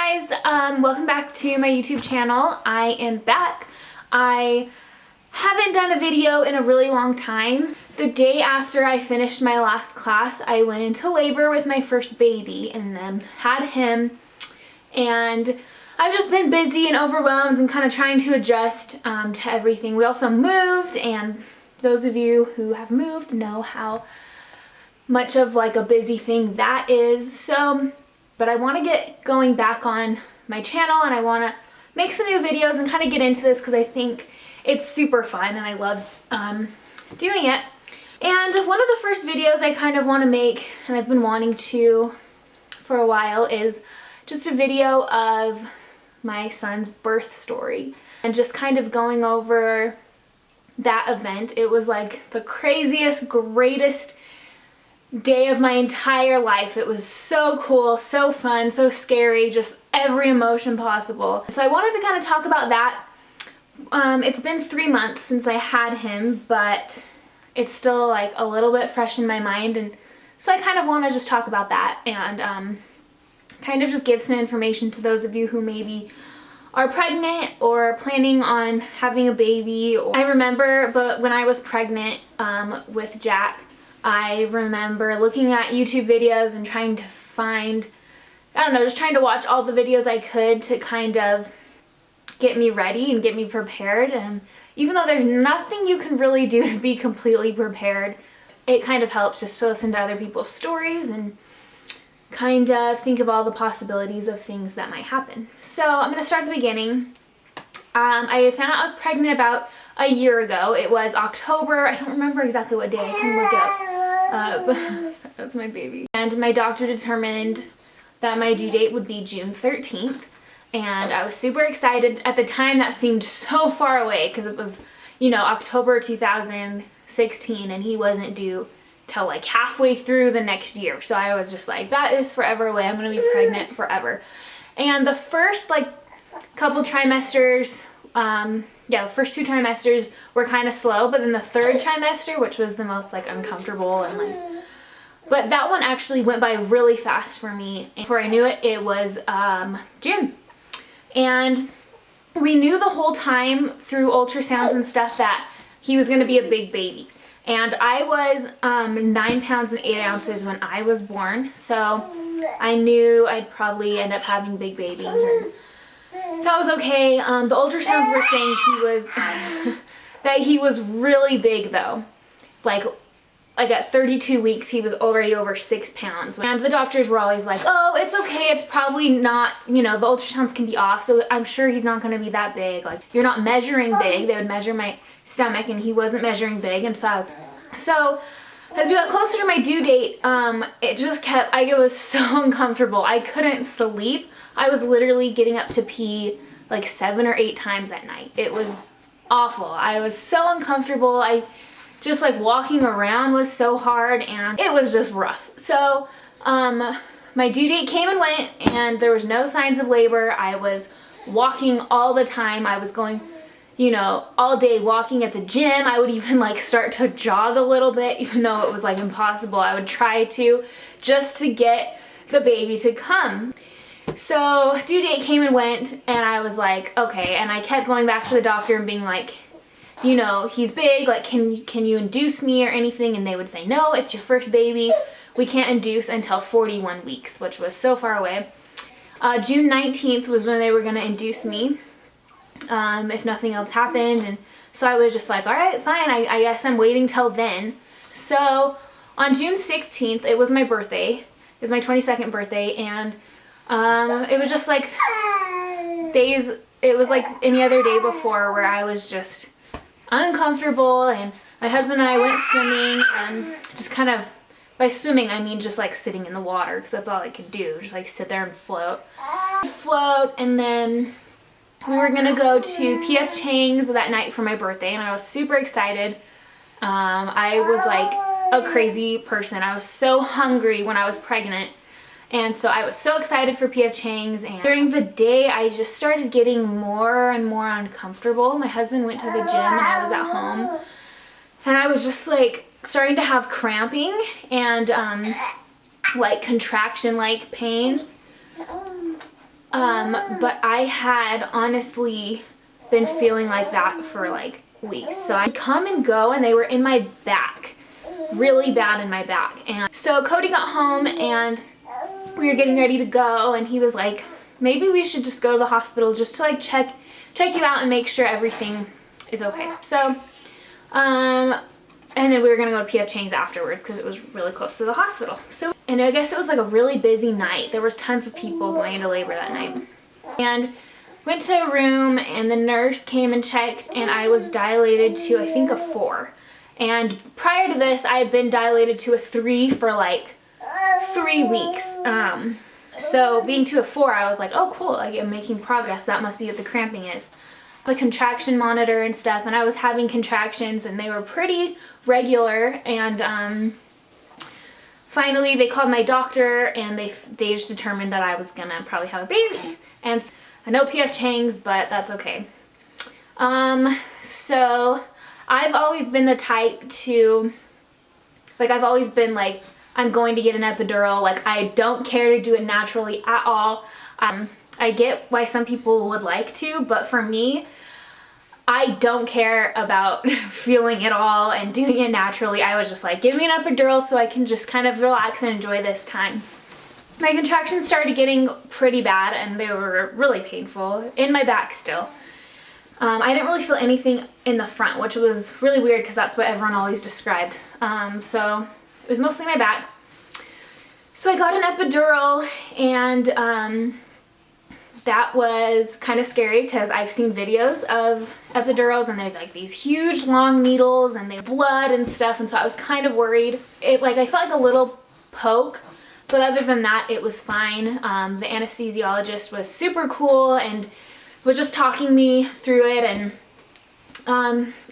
guys, welcome back to my YouTube channel. I am back. I haven't done a video in a really long time. The day after I finished my last class, I went into labor with my first baby and then had him, and I've just been busy and overwhelmed and kind of trying to adjust to everything. We also moved, and those of you who have moved know how much of like a busy thing that is. But I want to get going back on my channel, and I want to make some new videos and kind of get into this because I think it's super fun and I love doing it. And one of the first videos I kind of want to make, and I've been wanting to for a while, is just a video of my son's birth story and just kind of going over that event. It was like the craziest, greatest day of my entire life. It was so cool, so fun, so scary, just every emotion possible. So I wanted to kind of talk about that. It's been 3 months since I had him, but it's still like a little bit fresh in my mind, and so I kind of want to just talk about that and kind of just give some information to those of you who maybe are pregnant or planning on having a baby. I remember, but when I was pregnant with Jack, I remember looking at YouTube videos and trying to find, I don't know, just trying to watch all the videos I could to kind of get me ready and get me prepared. And even though there's nothing you can really do to be completely prepared, it kind of helps just to listen to other people's stories and kind of think of all the possibilities of things that might happen. So I'm going to start at the beginning. I found out I was pregnant about a year ago. It was October. I don't remember exactly what day. I can look up. But that's my baby. And my doctor determined that my due date would be June 13th. And I was super excited. At the time, that seemed so far away because it was, you know, October 2016, and he wasn't due till like halfway through the next year. So I was just like, that is forever away. I'm going to be pregnant forever. And the first like couple trimesters, the first 2 trimesters were kind of slow, but then the 3rd trimester, which was the most like uncomfortable and like, but that one actually went by really fast for me. And before I knew it, it was June. And we knew the whole time through ultrasounds and stuff that he was going to be a big baby. And I was 9 pounds and 8 ounces when I was born, so I knew I'd probably end up having big babies, and that was okay. The ultrasounds were saying he was that he was really big though. Like at 32 weeks he was already over 6 pounds. And the doctors were always like, oh, it's okay, it's probably not, you know, the ultrasounds can be off, so I'm sure he's not going to be that big. Like, you're not measuring big. They would measure my stomach and he wasn't measuring big, and so as we got closer to my due date, it just kept, it was so uncomfortable. I couldn't sleep. I was literally getting up to pee like 7 or 8 times at night. It was awful. I was so uncomfortable. Just like walking around was so hard, and it was just rough. So my due date came and went, and there was no signs of labor. I was walking all the time. I was going, you know, all day walking at the gym. I would even like start to jog a little bit, even though it was like impossible. I would try to, just to get the baby to come. So due date came and went, and I was like, okay. And I kept going back to the doctor and being like, you know, he's big, like, can you induce me or anything? And they would say, no, it's your first baby. We can't induce until 41 weeks, which was so far away. June 19th was when they were going to induce me, if nothing else happened. And so I was just like, all right, fine, I guess I'm waiting till then. So on June 16th, it was my birthday. It was my 22nd birthday, and it was just like it was like any other day before, where I was just uncomfortable, and my husband and I went swimming, and just kind of, by swimming I mean just like sitting in the water, because that's all I could do, just like sit there and float, and then we were gonna go to P.F. Chang's that night for my birthday, and I was super excited. I was like a crazy person. I was so hungry when I was pregnant, and so I was so excited for P.F. Chang's, and during the day I just started getting more and more uncomfortable. My husband went to the gym and I was at home, and I was just like starting to have cramping and like contraction like pains. but I had honestly been feeling like that for like weeks. So I'd come and go and they were in my back, really bad in my back. And so Cody got home and we were getting ready to go and he was like, maybe we should just go to the hospital just to like check you out and make sure everything is okay. So, and then we were gonna go to PF Chang's afterwards because it was really close to the hospital. So, and I guess it was like a really busy night. There was tons of people going into labor that night. And went to a room and the nurse came and checked and I was dilated to I think a 4. And prior to this, I had been dilated to a 3 for like 3 weeks. So being to a 4, I was like, oh cool, like I'm making progress. That must be what the cramping is. A contraction monitor and stuff, and I was having contractions and they were pretty regular. And finally they called my doctor and they just determined that I was gonna probably have a baby. And I know PF Chang's, but that's okay. So I've always been the type to, like, I've always been like, I'm going to get an epidural. Like, I don't care to do it naturally at all. I get why some people would like to, but for me, I don't care about feeling it all and doing it naturally. I was just like, give me an epidural so I can just kind of relax and enjoy this time. My contractions started getting pretty bad and they were really painful in my back still. I didn't really feel anything in the front, which was really weird because that's what everyone always described. So it was mostly my back. So I got an epidural and that was kind of scary because I've seen videos of epidurals and they're like these huge long needles and they have blood and stuff, and so I was kind of worried. I felt like a little poke, but other than that it was fine. The anesthesiologist was super cool and was just talking me through it, and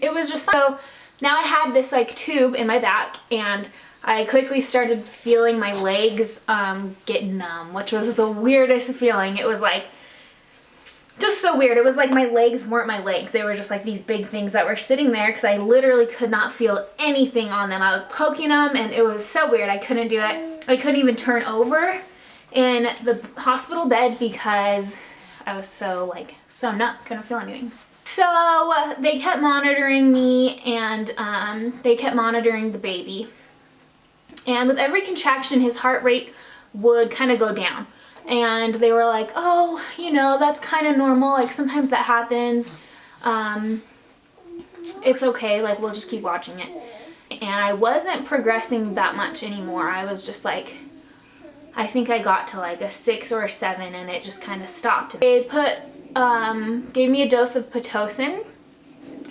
it was just fun. So now I had this like tube in my back and I quickly started feeling my legs get numb, which was the weirdest feeling. It was like just so weird. It was like my legs weren't my legs. They were just like these big things that were sitting there because I literally could not feel anything on them. I was poking them and it was so weird. I couldn't do it. I couldn't even turn over in the hospital bed because I was so numb, couldn't feel anything. So they kept monitoring me and they kept monitoring the baby. And with every contraction, his heart rate would kind of go down. And they were like, oh, you know, that's kind of normal. Like, sometimes that happens. It's okay. Like, we'll just keep watching it. And I wasn't progressing that much anymore. I was just like, I think I got to like a 6 or a 7 and it just kind of stopped. They gave me a dose of Pitocin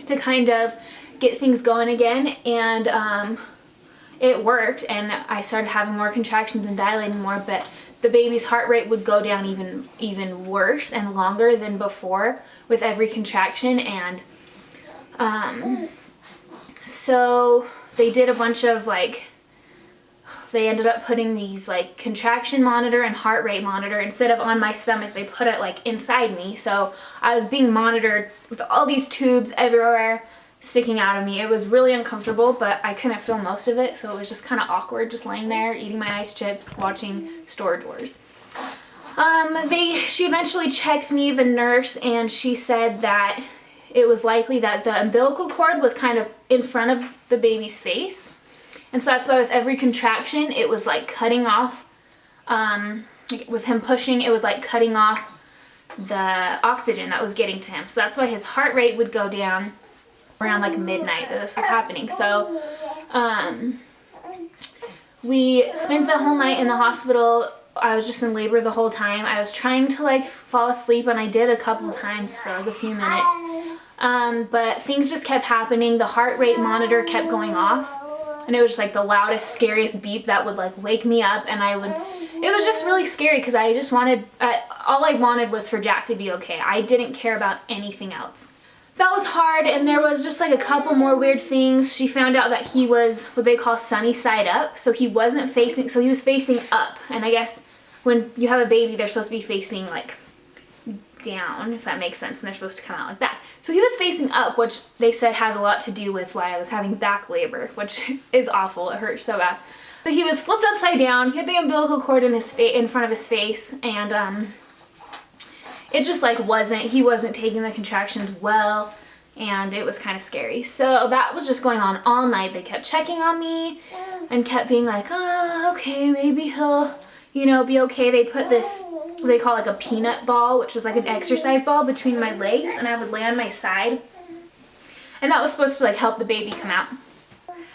to kind of get things going again. And it worked and I started having more contractions and dilating more, but the baby's heart rate would go down even worse and longer than before with every contraction. And so they did a bunch of they ended up putting these like contraction monitor and heart rate monitor instead of on my stomach. They put it like inside me, so I was being monitored with all these tubes everywhere sticking out of me. It was really uncomfortable, but I couldn't feel most of it, so it was just kind of awkward just laying there eating my ice chips watching Store Doors. She eventually checked me, the nurse, and she said that it was likely that the umbilical cord was kind of in front of the baby's face, and so that's why with every contraction it was like cutting off, with him pushing, it was like cutting off the oxygen that was getting to him. So that's why his heart rate would go down around like midnight that this was happening. So we spent the whole night in the hospital. I was just in labor the whole time. I was trying to like fall asleep, and I did a couple times for like a few minutes, but things just kept happening. The heart rate monitor kept going off and it was just like the loudest, scariest beep that would like wake me up, and it was just really scary because I just wanted, all I wanted was for Jack to be okay. I didn't care about anything else. That was hard, and there was just like a couple more weird things. She found out that he was what they call sunny side up, so he wasn't facing, so he was facing up, and I guess when you have a baby they're supposed to be facing like down, if that makes sense, and they're supposed to come out like that. So he was facing up, which they said has a lot to do with why I was having back labor, which is awful. It hurts so bad. So he was flipped upside down. He had the umbilical cord in front of his face, and it just like he wasn't taking the contractions well, and it was kind of scary. So that was just going on all night. They kept checking on me and kept being like, oh, okay, maybe he'll, you know, be okay. They put this, they call like a peanut ball, which was like an exercise ball between my legs, and I would lay on my side. And that was supposed to like help the baby come out.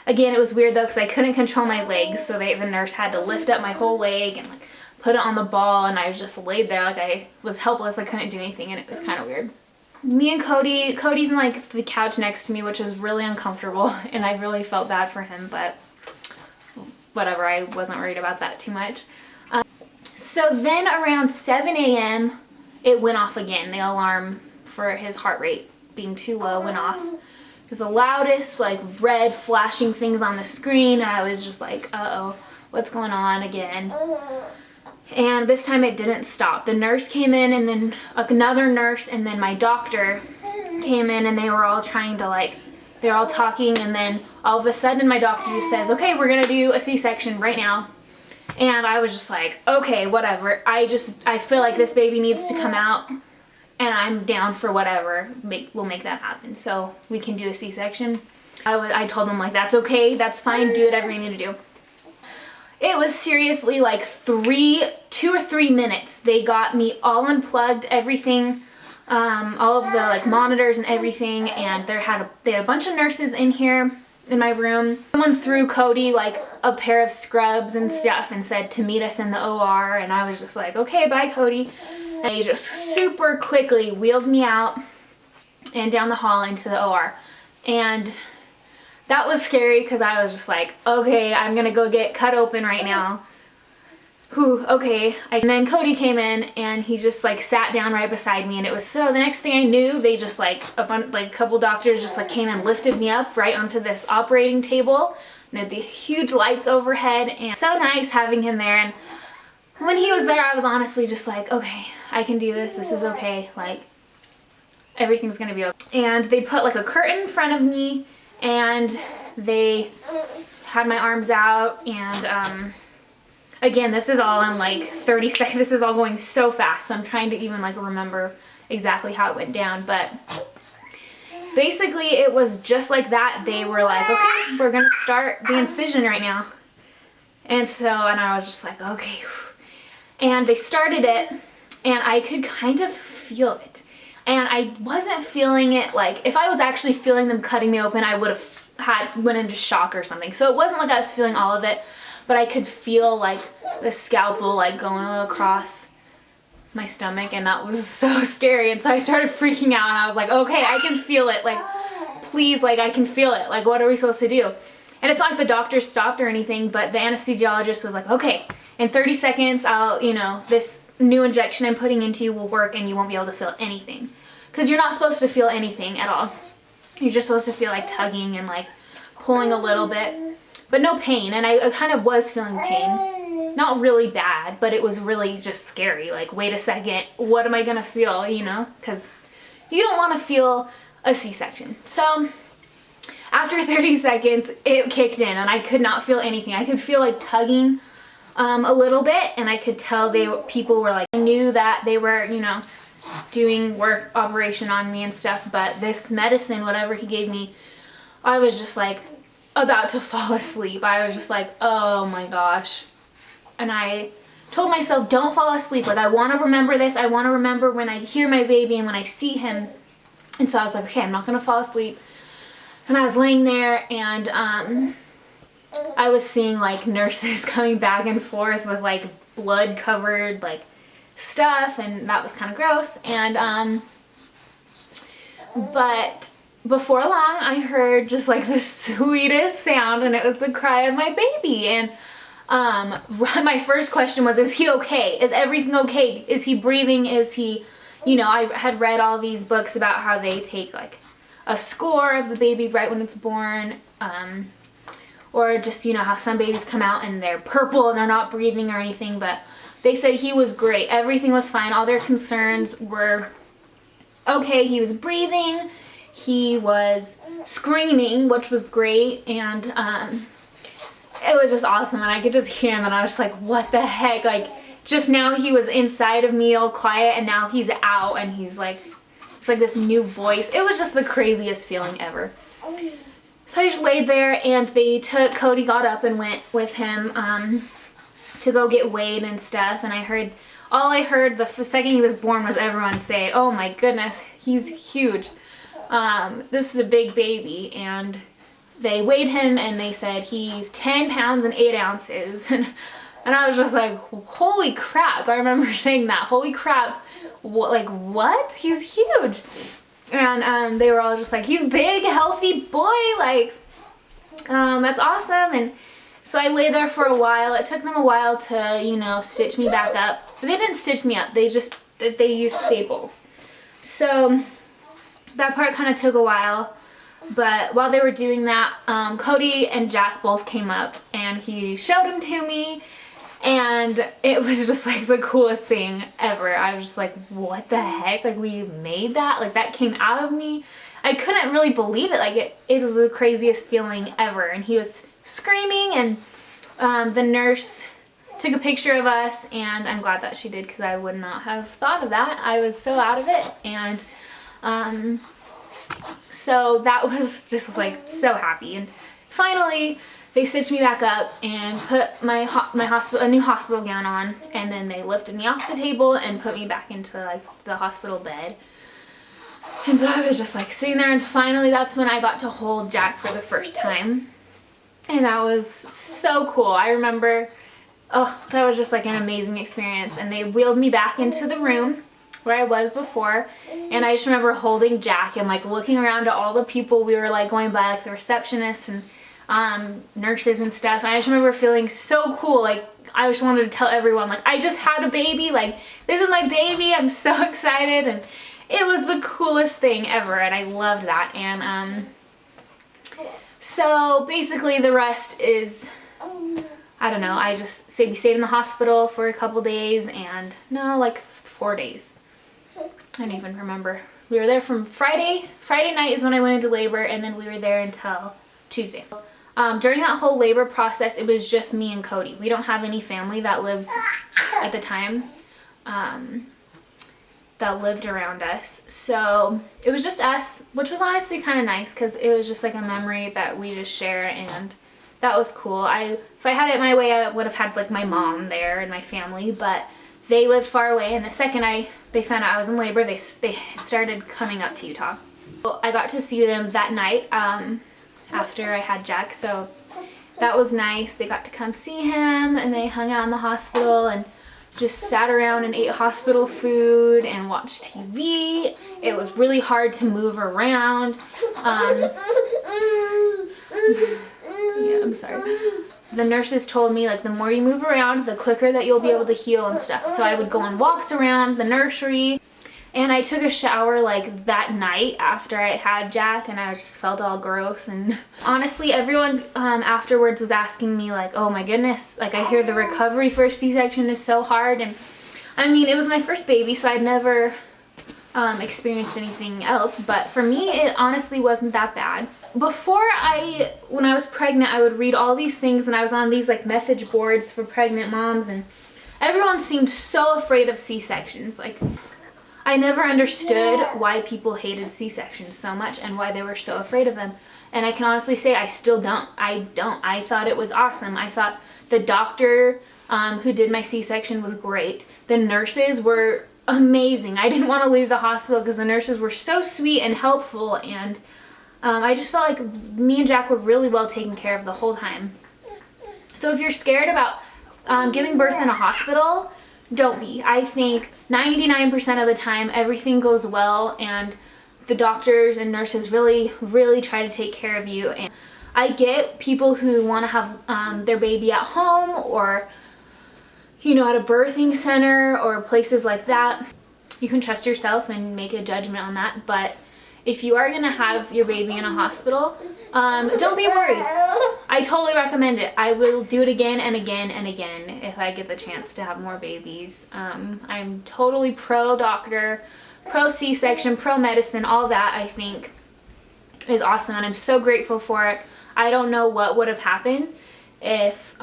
Again, it was weird though, because I couldn't control my legs, so the nurse had to lift up my whole leg and like put it on the ball, and I just laid there like I was helpless. I couldn't do anything, and it was kind of weird. Me and Cody's in like the couch next to me, which was really uncomfortable, and I really felt bad for him, but whatever, I wasn't worried about that too much. So then around 7 a.m. it went off again. The alarm for his heart rate being too low went off. It was the loudest, like red flashing things on the screen. I was just like, uh-oh, what's going on again? And this time it didn't stop. The nurse came in, and then another nurse, and then my doctor came in, and they were all trying to like, they're all talking, and then all of a sudden my doctor just says, okay, we're gonna do a C-section right now. And I was just like, okay, whatever. I feel like this baby needs to come out, and I'm down for whatever. We'll make that happen. So we can do a C-section. I told them like, that's okay, that's fine, do whatever you need to do. It was seriously like 2 or 3 minutes. They got me all unplugged, everything, all of the like monitors and everything, and they had a bunch of nurses in here in my room. Someone threw Cody like a pair of scrubs and stuff and said to meet us in the OR, and I was just like, okay, bye Cody. And they just super quickly wheeled me out and down the hall into the OR. And that was scary because I was just like, okay, I'm gonna go get cut open right now. Whew, okay. And then Cody came in, and he just like sat down right beside me, and it was so, the next thing I knew, they just like, a couple doctors just like came and lifted me up right onto this operating table. And they had the huge lights overhead, and so nice having him there. And when he was there, I was honestly just like, okay, I can do this, this is okay, like everything's gonna be okay. And they put like a curtain in front of me, and they had my arms out, and again, this is all in like 30 seconds. This is all going so fast, so I'm trying to even like remember exactly how it went down, but basically it was just like that. They were like, okay, we're gonna start the incision right now. And I was just like, okay. And they started it, and I could kind of feel it. And I wasn't feeling it like, if I was actually feeling them cutting me open, I would have went into shock or something. So it wasn't like I was feeling all of it, but I could feel like the scalpel like going across my stomach, and that was so scary. And so I started freaking out, and I was like, okay, I can feel it. Like, please, like I can feel it. Like, what are we supposed to do? And it's not like the doctor stopped or anything, but the anesthesiologist was like, okay, in 30 seconds, this new injection I'm putting into you will work, and you won't be able to feel anything. Because you're not supposed to feel anything at all. You're just supposed to feel like tugging and like pulling a little bit, but no pain. And I kind of was feeling pain. Not really bad, but it was really just scary. Like, wait a second, what am I gonna feel, you know? Because you don't want to feel a C-section. So after 30 seconds, it kicked in, and I could not feel anything. I could feel like tugging a little bit, and I could tell people were like, I knew that they were, you know, doing operation on me and stuff, but this medicine, whatever he gave me, I was just like about to fall asleep. I was just like, oh my gosh. And I told myself, don't fall asleep. Like, I want to remember this. I want to remember when I hear my baby and when I see him. And so I was like, okay, I'm not gonna fall asleep. And I was laying there, and I was seeing like nurses coming back and forth with like blood covered like stuff, and that was kind of gross. And but before long, I heard just like the sweetest sound, and it was the cry of my baby. And my first question was, is he okay? Is everything okay? Is he breathing? Is he, you know, I had read all these books about how they take like a score of the baby right when it's born, or just, you know, how some babies come out and they're purple and they're not breathing or anything. But they said he was great. Everything was fine. All their concerns were okay. He was breathing. He was screaming, which was great. And it was just awesome. And I could just hear him, and I was just like, what the heck? Like, just now he was inside of me all quiet, and now he's out and he's like, it's like this new voice. It was just the craziest feeling ever. So I just laid there, and Cody got up and went with him to go get weighed and stuff, and all I heard the second he was born was everyone say, "Oh my goodness, he's huge. This is a big baby." And they weighed him and they said he's 10 pounds and 8 ounces. And I was just like, holy crap. I remember saying that, holy crap. What? He's huge. And they were all just like, he's big, healthy boy. Like, that's awesome. And so I lay there for a while. It took them a while to, you know, stitch me back up. But they didn't stitch me up. They used staples. So that part kind of took a while. But while they were doing that, Cody and Jack both came up and he showed him to me, and it was just like the coolest thing ever. I was just like, what the heck? Like, we made that? Like, that came out of me? I couldn't really believe it. Like, it was the craziest feeling ever. And he was screaming, and the nurse took a picture of us, and I'm glad that she did, because I would not have thought of that. I was so out of it. And so that was just like so happy. And finally they stitched me back up and put a new hospital gown on, and then they lifted me off the table and put me back into like the hospital bed. And so I was just like sitting there, and finally that's when I got to hold Jack for the first time, and that was so cool. I remember, oh, that was just like an amazing experience. And they wheeled me back into the room where I was before, and I just remember holding Jack and like looking around at all the people we were like going by, like the receptionists and nurses and stuff. And I just remember feeling so cool. Like, I just wanted to tell everyone, like, I just had a baby, like, this is my baby, I'm so excited. And it was the coolest thing ever, and I loved that. And so basically the rest is, I don't know, we stayed in the hospital for a couple days, and no, like 4 days. I don't even remember. We were there from Friday night is when I went into labor, and then we were there until Tuesday. During that whole labor process, it was just me and Cody. We don't have any family that lives at the time, that lived around us. So it was just us, which was honestly kind of nice, because it was just like a memory that we just share, and that was cool. If I had it my way, I would have had like my mom there and my family, but they lived far away, and the second they found out I was in labor, they started coming up to Utah. So I got to see them that night after I had Jack, so that was nice. They got to come see him, and they hung out in the hospital and just sat around and ate hospital food and watched TV. It was really hard to move around. Yeah, I'm sorry. The nurses told me, like, the more you move around, the quicker that you'll be able to heal and stuff. So I would go on walks around the nursery, and I took a shower like that night after I had Jack, and I just felt all gross. And honestly, everyone afterwards was asking me, like, oh my goodness, like, I hear the recovery for a C-section is so hard. And I mean, it was my first baby, so I'd never experienced anything else, but for me it honestly wasn't that bad. Before, when I was pregnant, I would read all these things, and I was on these like message boards for pregnant moms, and everyone seemed so afraid of C-sections. Like, I never understood why people hated C-sections so much and why they were so afraid of them. And I can honestly say I still don't. I thought it was awesome. I thought the doctor who did my C-section was great. The nurses were amazing. I didn't want to leave the hospital because the nurses were so sweet and helpful, and I just felt like me and Jack were really well taken care of the whole time. So if you're scared about giving birth in a hospital, don't be. I think 99% of the time everything goes well, and the doctors and nurses really, really try to take care of you. And I get people who want to have their baby at home, or you know, at a birthing center or places like that. You can trust yourself and make a judgment on that, but if you are going to have your baby in a hospital, don't be worried. I totally recommend it. I will do it again and again and again if I get the chance to have more babies. I'm totally pro doctor, pro C-section, pro medicine, all that I think is awesome, and I'm so grateful for it. I don't know what would have happened if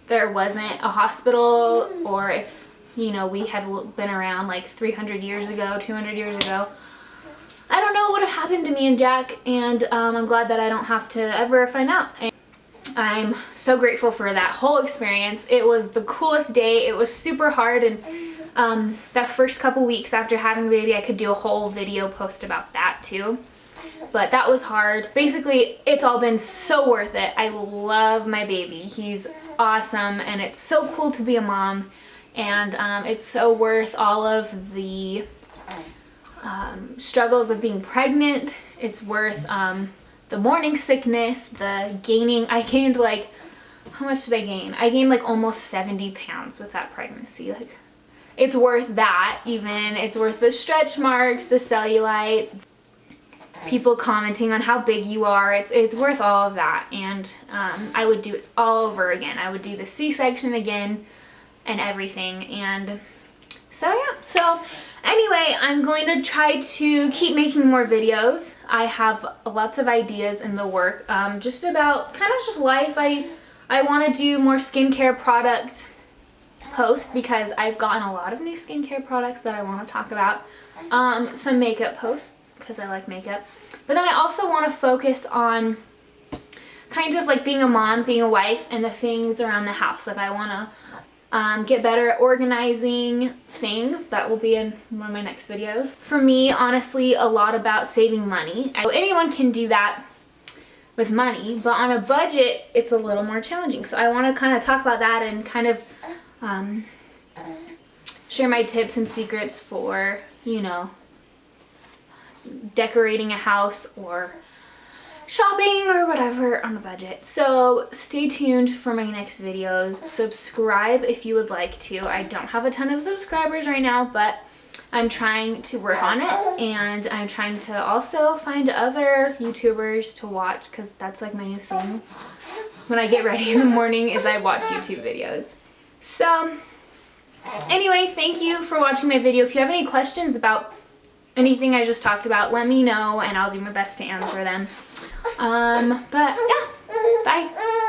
there wasn't a hospital, or if, you know, we had been around like 300 years ago, 200 years ago, I don't know what would have happened to me and Jack, and I'm glad that I don't have to ever find out. And I'm so grateful for that whole experience. It was the coolest day. It was super hard, and that first couple weeks after having the baby, I could do a whole video post about that too. But that was hard. Basically, it's all been so worth it. I love my baby. He's awesome, and it's so cool to be a mom, and it's so worth all of the struggles of being pregnant. It's worth the morning sickness, the gaining. I gained like, how much did I gain? I gained like almost 70 pounds with that pregnancy. Like, it's worth that. Even it's worth the stretch marks, the cellulite, people commenting on how big you are. It's worth all of that, and I would do it all over again. I would do the C-section again and everything. And so yeah, so anyway, I'm going to try to keep making more videos. I have lots of ideas in the work, just about kind of just life. I want to do more skincare product posts because I've gotten a lot of new skincare products that I want to talk about. Some makeup posts because I like makeup. But then I also want to focus on kind of like being a mom, being a wife, and the things around the house. Like I want to get better at organizing things. That will be in one of my next videos. For me, honestly, a lot about saving money. Anyone can do that with money, but on a budget, it's a little more challenging. So I want to kind of talk about that and kind of share my tips and secrets for, you know, decorating a house or shopping or whatever on a budget. So stay tuned for my next videos. Subscribe if you would like to. I don't have a ton of subscribers right now, but I'm trying to work on it, and I'm trying to also find other YouTubers to watch, because that's like my new thing when I get ready in the morning is I watch YouTube videos. So anyway, thank you for watching my video. If you have any questions about anything I just talked about, let me know and I'll do my best to answer them. But yeah, bye.